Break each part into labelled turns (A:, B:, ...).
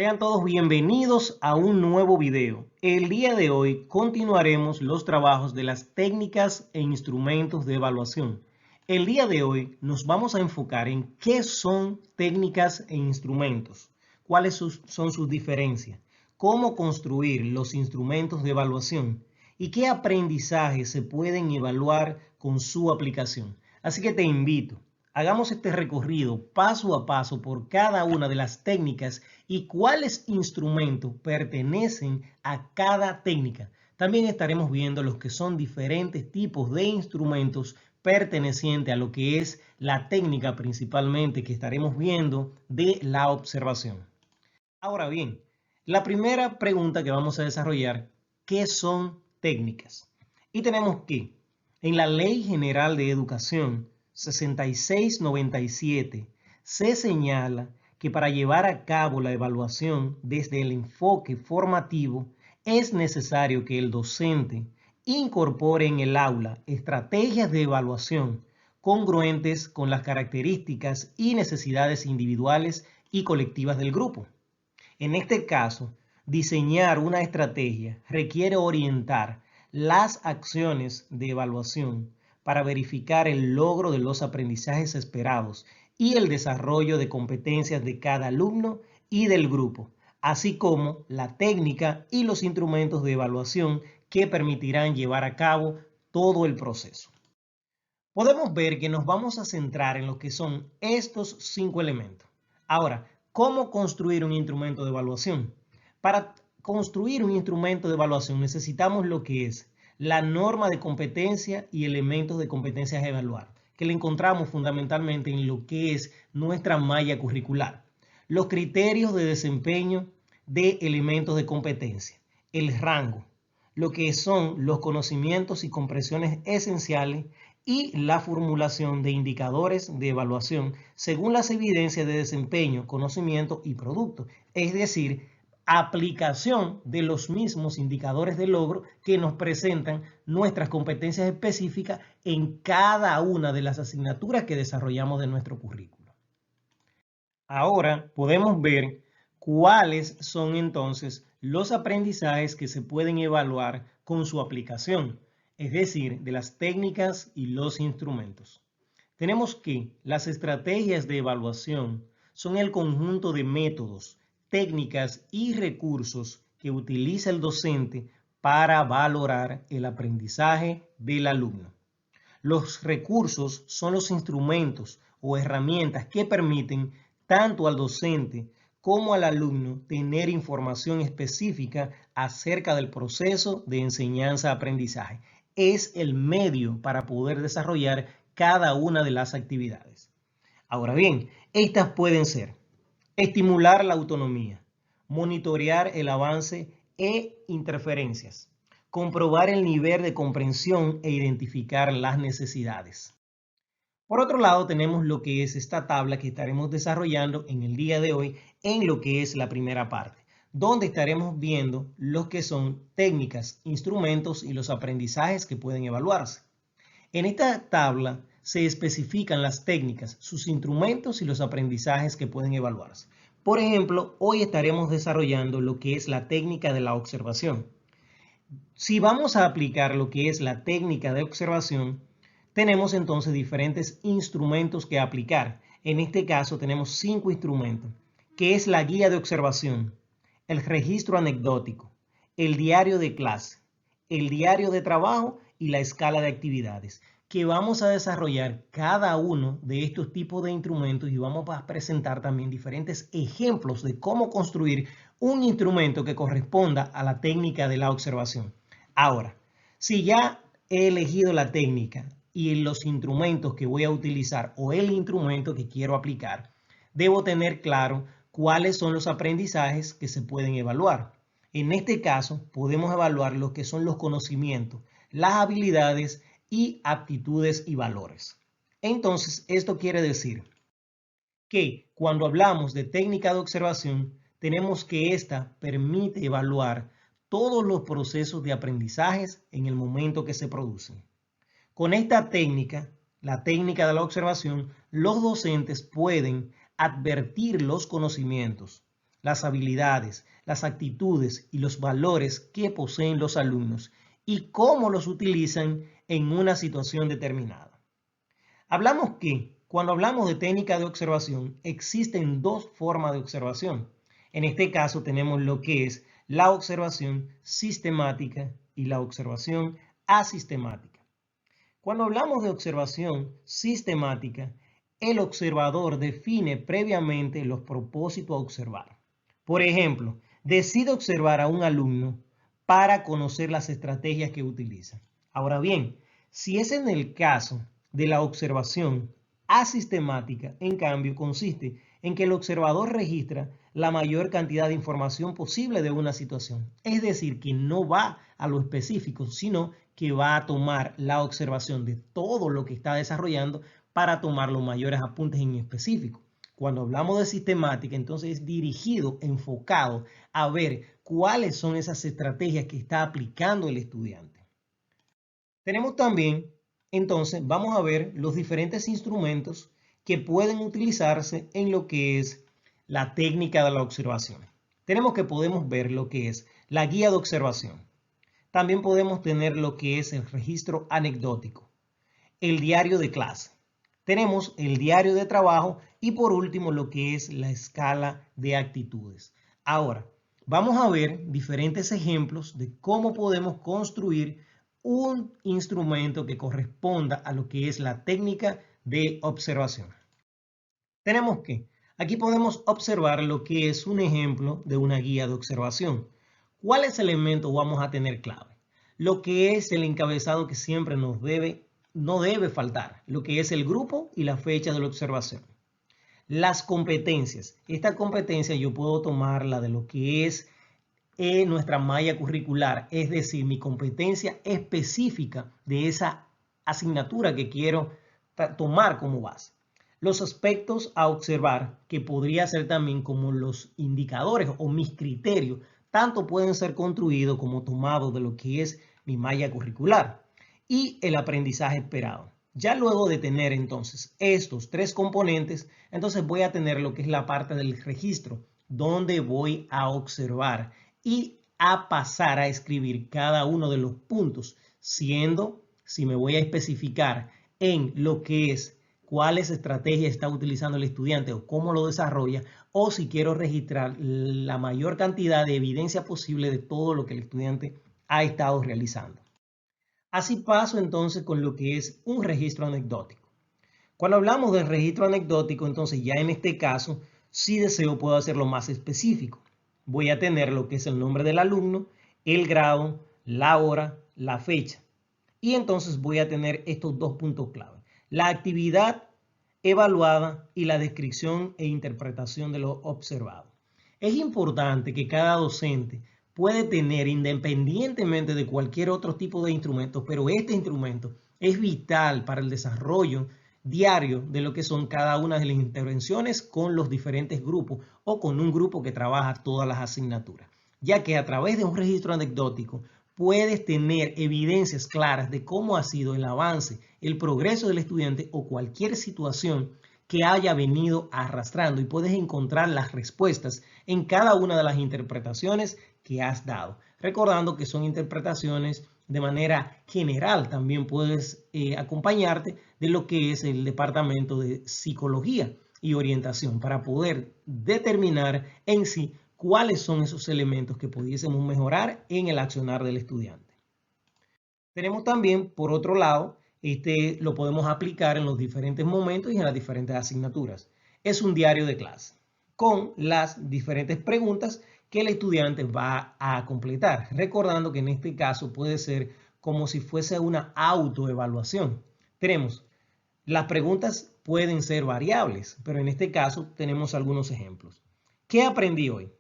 A: Sean todos bienvenidos a un nuevo video. El día de hoy continuaremos los trabajos de las técnicas e instrumentos de evaluación. El día de hoy nos vamos a enfocar en qué son técnicas e instrumentos, cuáles son sus diferencias, cómo construir los instrumentos de evaluación y qué aprendizajes se pueden evaluar con su aplicación. Así que te invito. Hagamos este recorrido paso a paso por cada una de las técnicas y cuáles instrumentos pertenecen a cada técnica. También estaremos viendo los que son diferentes tipos de instrumentos pertenecientes a lo que es la técnica principalmente que estaremos viendo de la observación. Ahora bien, la primera pregunta que vamos a desarrollar, ¿qué son técnicas? Y tenemos que en la Ley General de Educación 6697 se señala que para llevar a cabo la evaluación desde el enfoque formativo es necesario que el docente incorpore en el aula estrategias de evaluación congruentes con las características y necesidades individuales y colectivas del grupo. En este caso, diseñar una estrategia requiere orientar las acciones de evaluación para verificar el logro de los aprendizajes esperados y el desarrollo de competencias de cada alumno y del grupo, así como la técnica y los instrumentos de evaluación que permitirán llevar a cabo todo el proceso. Podemos ver que nos vamos a centrar en lo que son estos 5 elementos. Ahora, ¿cómo construir un instrumento de evaluación? Para construir un instrumento de evaluación necesitamos lo que es la norma de competencia y elementos de competencias a evaluar, que le encontramos fundamentalmente en lo que es nuestra malla curricular. Los criterios de desempeño de elementos de competencia, el rango, lo que son los conocimientos y comprensiones esenciales y la formulación de indicadores de evaluación según las evidencias de desempeño, conocimiento y producto, es decir, aplicación de los mismos indicadores de logro que nos presentan nuestras competencias específicas en cada una de las asignaturas que desarrollamos de nuestro currículo. Ahora podemos ver cuáles son entonces los aprendizajes que se pueden evaluar con su aplicación, es decir, de las técnicas y los instrumentos. Tenemos que las estrategias de evaluación son el conjunto de métodos, técnicas y recursos que utiliza el docente para valorar el aprendizaje del alumno. Los recursos son los instrumentos o herramientas que permiten tanto al docente como al alumno tener información específica acerca del proceso de enseñanza-aprendizaje. Es el medio para poder desarrollar cada una de las actividades. Ahora bien, estas pueden ser estimular la autonomía, monitorear el avance e interferencias, comprobar el nivel de comprensión e identificar las necesidades. Por otro lado, tenemos lo que es esta tabla que estaremos desarrollando en el día de hoy en lo que es la primera parte, donde estaremos viendo lo que son técnicas, instrumentos y los aprendizajes que pueden evaluarse. En esta tabla se especifican las técnicas, sus instrumentos y los aprendizajes que pueden evaluarse. Por ejemplo, hoy estaremos desarrollando lo que es la técnica de la observación. Si vamos a aplicar lo que es la técnica de observación, tenemos entonces diferentes instrumentos que aplicar. En este caso tenemos 5 instrumentos, que es la guía de observación, el registro anecdótico, el diario de clase, el diario de trabajo y la escala de actividades, que vamos a desarrollar cada uno de estos tipos de instrumentos y vamos a presentar también diferentes ejemplos de cómo construir un instrumento que corresponda a la técnica de la observación. Ahora, si ya he elegido la técnica y los instrumentos que voy a utilizar o el instrumento que quiero aplicar, debo tener claro cuáles son los aprendizajes que se pueden evaluar. En este caso, podemos evaluar lo que son los conocimientos, las habilidades y aptitudes y valores. Entonces, esto quiere decir que cuando hablamos de técnica de observación, tenemos que esta permite evaluar todos los procesos de aprendizajes en el momento que se producen. Con esta técnica, la técnica de la observación, los docentes pueden advertir los conocimientos, las habilidades, las actitudes y los valores que poseen los alumnos y cómo los utilizan en una situación determinada. Hablamos que cuando hablamos de técnica de observación existen dos formas de observación. En este caso tenemos lo que es la observación sistemática y la observación asistemática. Cuando hablamos de observación sistemática, el observador define previamente los propósitos a observar. Por ejemplo, decide observar a un alumno para conocer las estrategias que utiliza. Ahora bien, si es en el caso de la observación asistemática, en cambio, consiste en que el observador registra la mayor cantidad de información posible de una situación. Es decir, que no va a lo específico, sino que va a tomar la observación de todo lo que está desarrollando para tomar los mayores apuntes en específico. Cuando hablamos de sistemática, entonces es dirigido, enfocado a ver cuáles son esas estrategias que está aplicando el estudiante. Tenemos también, entonces, vamos a ver los diferentes instrumentos que pueden utilizarse en lo que es la técnica de la observación. Tenemos que podemos ver lo que es la guía de observación. También podemos tener lo que es el registro anecdótico, el diario de clase. Tenemos el diario de trabajo y por último lo que es la escala de actitudes. Ahora, vamos a ver diferentes ejemplos de cómo podemos construir un instrumento que corresponda a lo que es la técnica de observación. Tenemos que, aquí podemos observar lo que es un ejemplo de una guía de observación. ¿Cuáles elementos vamos a tener clave? Lo que es el encabezado que siempre no debe faltar, lo que es el grupo y la fecha de la observación. Las competencias. Esta competencia yo puedo tomarla de lo que es nuestra malla curricular, es decir, mi competencia específica de esa asignatura que quiero tomar como base. Los aspectos a observar, que podría ser también como los indicadores o mis criterios, tanto pueden ser construidos como tomados de lo que es mi malla curricular. Y el aprendizaje esperado. Ya luego de tener entonces estos tres componentes, entonces voy a tener lo que es la parte del registro, donde voy a observar y a pasar a escribir cada uno de los puntos, siendo, si me voy a especificar en lo que es cuáles estrategias está utilizando el estudiante o cómo lo desarrolla, o si quiero registrar la mayor cantidad de evidencia posible de todo lo que el estudiante ha estado realizando. Así paso entonces con lo que es un registro anecdótico. Cuando hablamos del registro anecdótico, entonces ya en este caso, si deseo puedo hacerlo más específico. Voy a tener lo que es el nombre del alumno, el grado, la hora, la fecha. Y entonces voy a tener estos dos puntos clave. La actividad evaluada y la descripción e interpretación de lo observado. Es importante que cada docente puede tener, independientemente de cualquier otro tipo de instrumento, pero este instrumento es vital para el desarrollo diario de lo que son cada una de las intervenciones con los diferentes grupos o con un grupo que trabaja todas las asignaturas, ya que a través de un registro anecdótico puedes tener evidencias claras de cómo ha sido el avance, el progreso del estudiante o cualquier situación que haya venido arrastrando y puedes encontrar las respuestas en cada una de las interpretaciones que has dado. Recordando que son interpretaciones de manera general, también puedes acompañarte de lo que es el departamento de psicología y orientación para poder determinar en sí cuáles son esos elementos que pudiésemos mejorar en el accionar del estudiante. Tenemos también, por otro lado, lo podemos aplicar en los diferentes momentos y en las diferentes asignaturas. Es un diario de clase con las diferentes preguntas que el estudiante va a completar. Recordando que en este caso puede ser como si fuese una autoevaluación. Tenemos, las preguntas pueden ser variables, pero en este caso tenemos algunos ejemplos. ¿Qué aprendí hoy?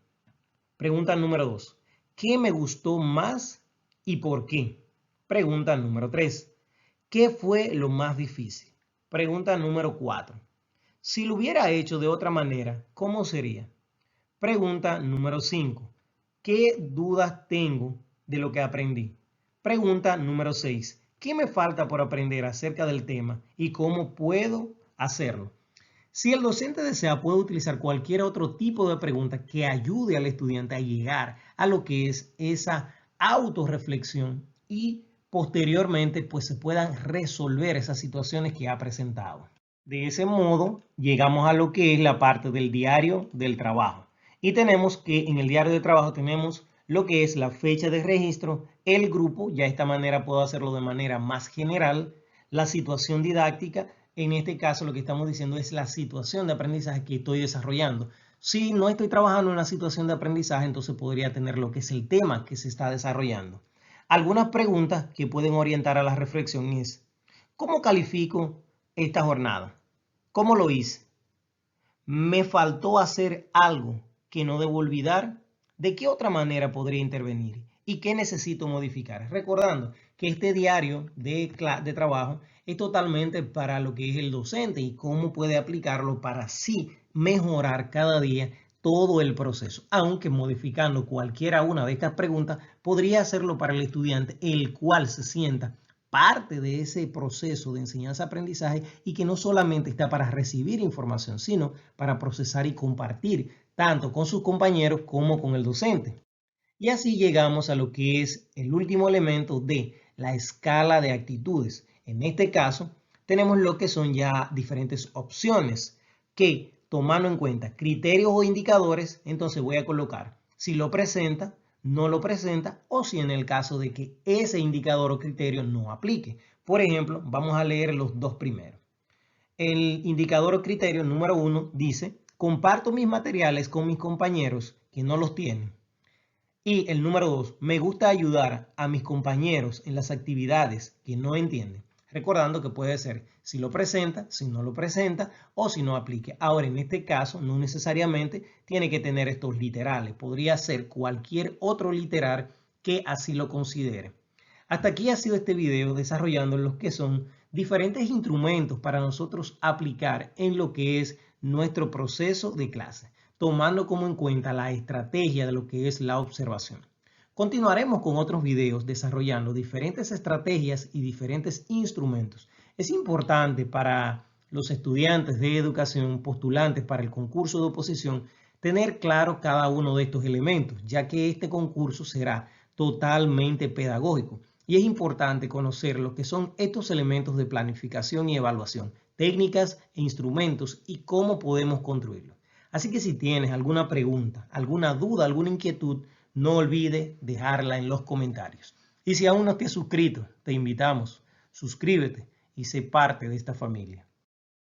A: Pregunta número 2. ¿Qué me gustó más y por qué? Pregunta número 3. ¿Qué fue lo más difícil? Pregunta número 4. Si lo hubiera hecho de otra manera, ¿cómo sería? Pregunta número 5. ¿Qué dudas tengo de lo que aprendí? Pregunta número 6. ¿Qué me falta por aprender acerca del tema y cómo puedo hacerlo? Si el docente desea, puede utilizar cualquier otro tipo de pregunta que ayude al estudiante a llegar a lo que es esa autorreflexión y posteriormente pues se puedan resolver esas situaciones que ha presentado. De ese modo llegamos a lo que es la parte del diario del trabajo. Y tenemos que en el diario de trabajo tenemos lo que es la fecha de registro, el grupo, ya de esta manera puedo hacerlo de manera más general, la situación didáctica, en este caso lo que estamos diciendo es la situación de aprendizaje que estoy desarrollando. Si no estoy trabajando en una situación de aprendizaje, entonces podría tener lo que es el tema que se está desarrollando. Algunas preguntas que pueden orientar a la reflexión es, ¿cómo califico esta jornada? ¿Cómo lo hice? ¿Me faltó hacer algo que no debo olvidar? ¿De qué otra manera podría intervenir? ¿Y qué necesito modificar? Recordando que este diario de trabajo es totalmente para lo que es el docente y cómo puede aplicarlo para así mejorar cada día todo el proceso. Aunque modificando cualquiera una de estas preguntas, podría hacerlo para el estudiante, el cual se sienta parte de ese proceso de enseñanza-aprendizaje y que no solamente está para recibir información, sino para procesar y compartir tanto con sus compañeros como con el docente. Y así llegamos a lo que es el último elemento de la escala de actitudes. En este caso, tenemos lo que son ya diferentes opciones que, tomando en cuenta criterios o indicadores, entonces voy a colocar si lo presenta, no lo presenta o si en el caso de que ese indicador o criterio no aplique. Por ejemplo, vamos a leer los dos primeros. El indicador o criterio número 1 dice, comparto mis materiales con mis compañeros que no los tienen. Y el número 2, me gusta ayudar a mis compañeros en las actividades que no entienden. Recordando que puede ser si lo presenta, si no lo presenta o si no aplique. Ahora, en este caso, no necesariamente tiene que tener estos literales. Podría ser cualquier otro literal que así lo considere. Hasta aquí ha sido este video desarrollando los que son diferentes instrumentos para nosotros aplicar en lo que es nuestro proceso de clase, tomando como en cuenta la estrategia de lo que es la observación. Continuaremos con otros videos desarrollando diferentes estrategias y diferentes instrumentos. Es importante para los estudiantes de educación, postulantes para el concurso de oposición, tener claro cada uno de estos elementos, ya que este concurso será totalmente pedagógico. Y es importante conocer lo que son estos elementos de planificación y evaluación, técnicas e instrumentos y cómo podemos construirlos. Así que si tienes alguna pregunta, alguna duda, alguna inquietud, no olvides dejarla en los comentarios. Y si aún no te has suscrito, te invitamos, suscríbete y sé parte de esta familia.